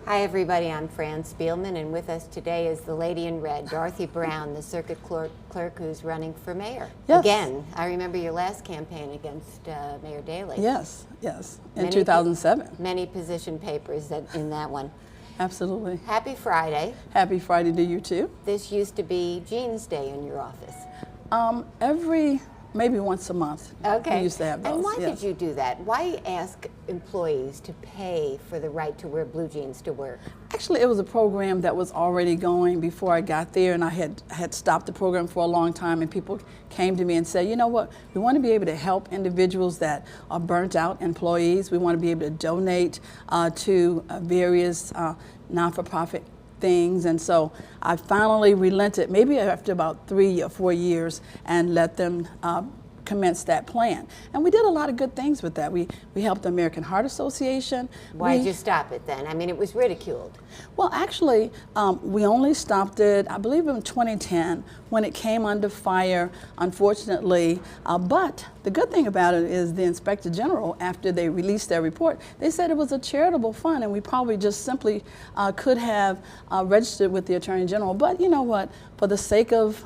Hi everybody, I'm Fran Spielman, and with us today is the lady in red, Dorothy Brown, the circuit clerk who's running for mayor. Yes. Again, I remember your last campaign against Mayor Daley. Yes, yes, in 2007. Many position papers in that one. Absolutely. Happy Friday. Happy Friday to you too. This used to be Jeans Day in your office. Maybe once a month. Okay. We used to have those. And why yes. did you do that? Why ask employees to pay for the right to wear blue jeans to work? Actually, it was a program that was already going before I got there, and I had stopped the program for a long time, and people came to me and said, you know what, we want to be able to help individuals that are burnt out employees. We want to be able to donate to various non-for-profit things, and so I finally relented, maybe after about 3 or 4 years, and let them commence that plan. And we did a lot of good things with that. We helped the American Heart Association. Why did you stop it then? I mean, it was ridiculed. Well, actually, we only stopped it, I believe, in 2010 when it came under fire, unfortunately. But the good thing about it is the Inspector General, after they released their report, they said it was a charitable fund, and we probably just simply could have registered with the Attorney General. But you know what? For the sake of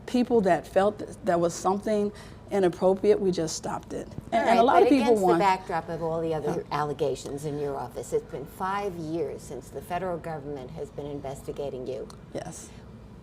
people that felt that there was something inappropriate, we just stopped it. And a lot of people against want. the backdrop of all the other allegations in your office, it's been 5 years since the federal government has been investigating you. Yes.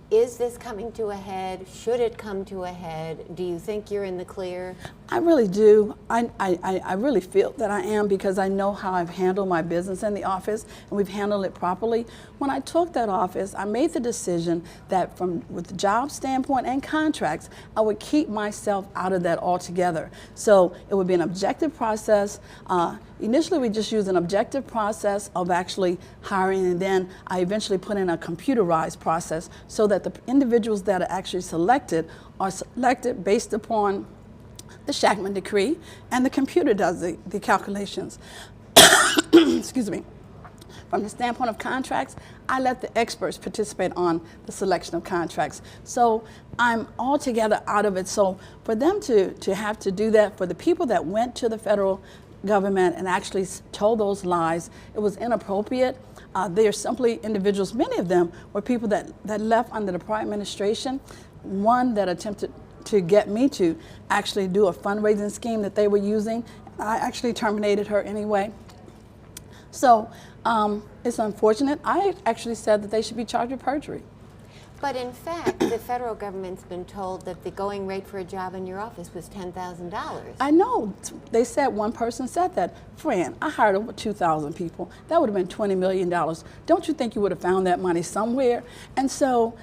Is this coming to a head? Should it come to a head? Do you think you're in the clear? I really do. I really feel that I am, because I know how I've handled my business in the office, and we've handled it properly. When I took that office, I made the decision that with the job standpoint and contracts, I would keep myself out of that altogether. So it would be an objective process. Initially, we just used an objective process of actually hiring, and then I eventually put in a computerized process so that the individuals that are actually selected are selected based upon the Shackman decree, and the computer does the calculations. Excuse me. From the standpoint of contracts, I let the experts participate on the selection of contracts. So I'm altogether out of it. So for them to have to do that, for the people that went to the federal government and actually told those lies, it was inappropriate. They are simply individuals, many of them were people that left under the prior administration, one that attempted to get me to actually do a fundraising scheme that they were using. I actually terminated her anyway. So it's unfortunate. I actually said that they should be charged with perjury. But in fact, the federal government's been told that the going rate for a job in your office was $10,000. I know. They said, one person said that. Fran, I hired over 2,000 people. That would have been $20 million. Don't you think you would have found that money somewhere? And so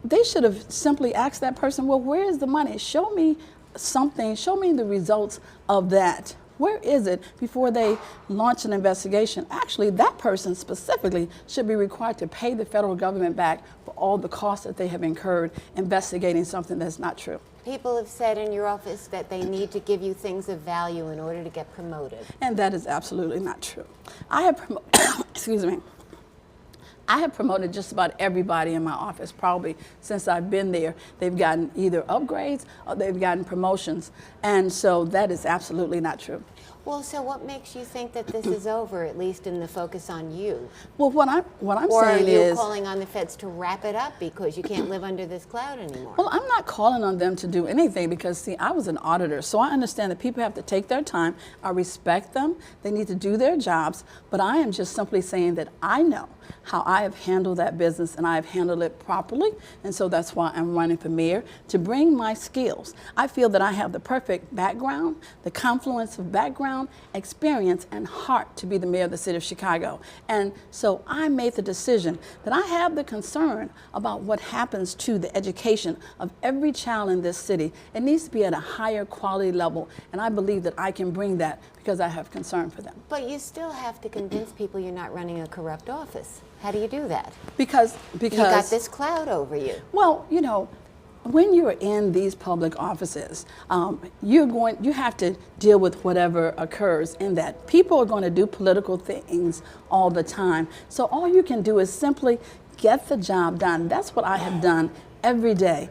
they should have simply asked that person, well, where is the money? Show me something. Show me the results of that. Where is it, before they launch an investigation? Actually, that person specifically should be required to pay the federal government back for all the costs that they have incurred investigating something that's not true. People have said in your office that they need to give you things of value in order to get promoted. And that is absolutely not true. I have excuse me. I have promoted just about everybody in my office, probably since I've been there. They've gotten either upgrades or they've gotten promotions. And so that is absolutely not true. Well, so what makes you think that this is over, at least in the focus on you? Well, what I'm or saying is... are you calling on the feds to wrap it up because you can't live under this cloud anymore? Well, I'm not calling on them to do anything because, see, I was an auditor, so I understand that people have to take their time. I respect them. They need to do their jobs. But I am just simply saying that I know how I have handled that business, and I have handled it properly. And so that's why I'm running for mayor, to bring my skills. I feel that I have the perfect background, the confluence of background, experience, and heart to be the mayor of the city of Chicago. And so I made the decision that I have the concern about what happens to the education of every child in this city. It needs to be at a higher quality level, and I believe that I can bring that because I have concern for them. But you still have to convince people you're not running a corrupt office. How do you do that? Because you got this cloud over you. Well, you know, when you're in these public offices, you have to deal with whatever occurs in that. People are going to do political things all the time. So all you can do is simply get the job done. That's what I have done every day.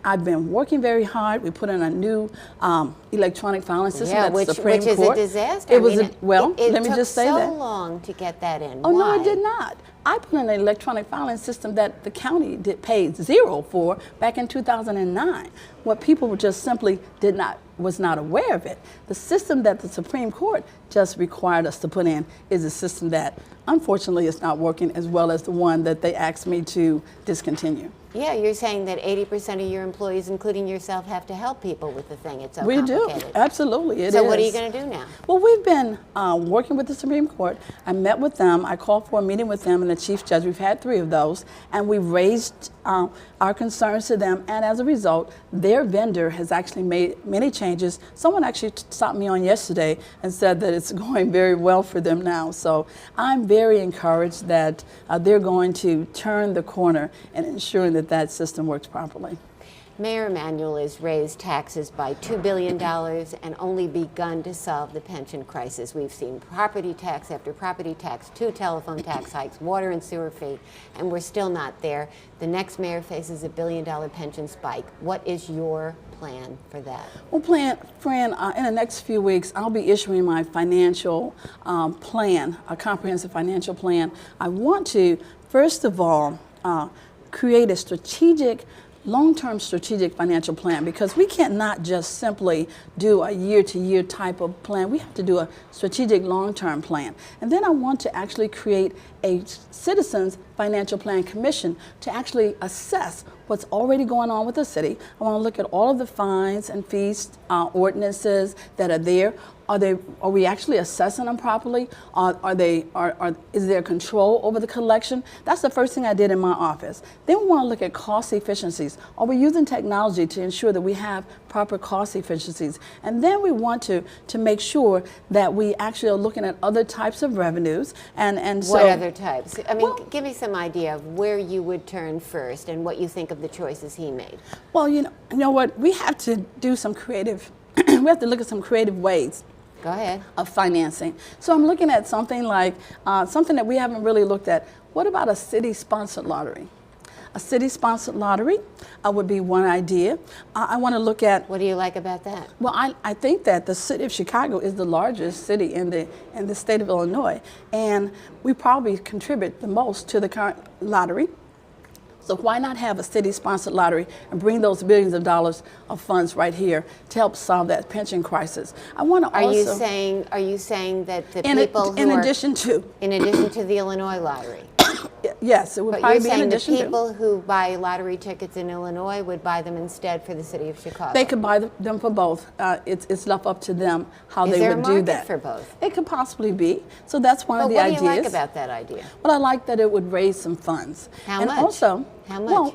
I've been working very hard. We put in a new electronic filing system at the Supreme which is Court. a disaster. It was I mean, let me just say It that. took so long to get that in. Oh, no, Why? it did not. I put in an electronic filing system that the county paid zero for back in 2009. What people were just simply was not aware of it. The system that the Supreme Court just required us to put in is a system that unfortunately is not working as well as the one that they asked me to discontinue. Yeah, you're saying that 80% of your employees, including yourself, have to help people with the thing. It's so We do, complicated. absolutely, it is. So what are you going to do now? Well, we've been working with the Supreme Court. I met with them. I called for a meeting with them and the Chief Judge. We've had 3 of those, and we've raised our concerns to them. And as a result, their vendor has actually made many changes. Someone actually stopped me on yesterday and said that it's going very well for them now. So I'm very encouraged that they're going to turn the corner and ensuring that that system works properly. Mayor Emanuel has raised taxes by $2 billion and only begun to solve the pension crisis. We've seen property tax after property tax, 2 telephone tax hikes, water and sewer fee, and we're still not there. The next mayor faces a $1 billion pension spike. What is your plan for that? Well, Fran, in the next few weeks, I'll be issuing my financial plan, a comprehensive financial plan. I want to, first of all, create a long-term strategic financial plan, because we cannot just simply do a year-to-year type of plan. We have to do a strategic long-term plan. And then I want to actually create a Citizens Financial Plan Commission to actually assess what's already going on with the city. I want to look at all of the fines and fees ordinances that are there. Are we actually assessing them properly? Is there control over the collection? That's the first thing I did in my office. Then we want to look at cost efficiencies. Are we using technology to ensure that we have proper cost efficiencies? And then we want to make sure that we actually are looking at other types of revenues. And so, what other types? I mean, well, give me some idea of where you would turn first and what you think of the choices he made. Well, you know what? We have to do some creative. We have to look at some creative ways. Go ahead. Of financing. So I'm looking at something like something that we haven't really looked at. What about a city-sponsored lottery? A city-sponsored lottery would be one idea. I want to look at. What do you like about that? Well, I think that the city of Chicago is the largest city in the state of Illinois, and we probably contribute the most to the current lottery. So why not have a city-sponsored lottery and bring those billions of dollars of funds right here to help solve that pension crisis? I want to also. Are you saying that the in addition to the Illinois lottery? Yes, it would But probably you're be in saying the addition to. people who buy lottery tickets in Illinois would buy them instead for the city of Chicago? They could buy them for both. It's left up to them how Is they there would a do market that. for both? It could possibly be. So that's one of the What ideas. do you like about that idea? Well, I like that it would raise some funds. How and much? Also, How much?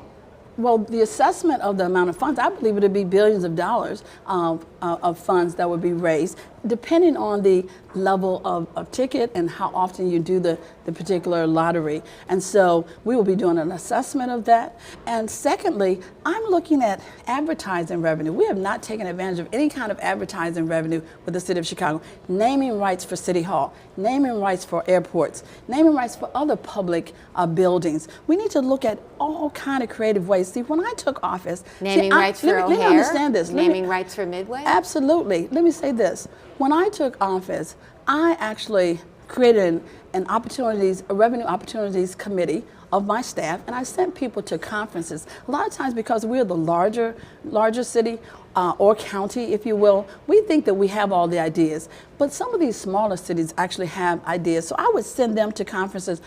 Well, the assessment of the amount of funds, I believe it would be billions of dollars of funds that would be raised, depending on the level of ticket and how often you do the particular lottery. And so we will be doing an assessment of that. And secondly, I'm looking at advertising revenue. We have not taken advantage of any kind of advertising revenue with the city of Chicago. Naming rights for City Hall, naming rights for airports, naming rights for other public buildings. We need to look at all kind of creative ways. See, when I took office, Naming rights for O'Hare? Let me understand this. Naming rights for Midway? Absolutely. Let me say this. When I took office, I actually created a revenue opportunities committee of my staff, and I sent people to conferences. A lot of times, because we're the larger city or county, if you will, we think that we have all the ideas. But some of these smaller cities actually have ideas. So I would send them to conferences.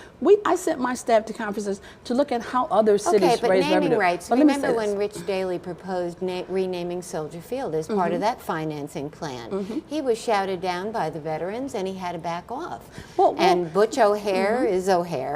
I sent my staff to conferences to look at how other cities raise revenue. Naming rights. But let me say Remember when this. Rich Daley proposed renaming Soldier Field as part of that financing plan? He was shouted down by the veterans, and he had to back off. And Butch O'Hare is O'Hare.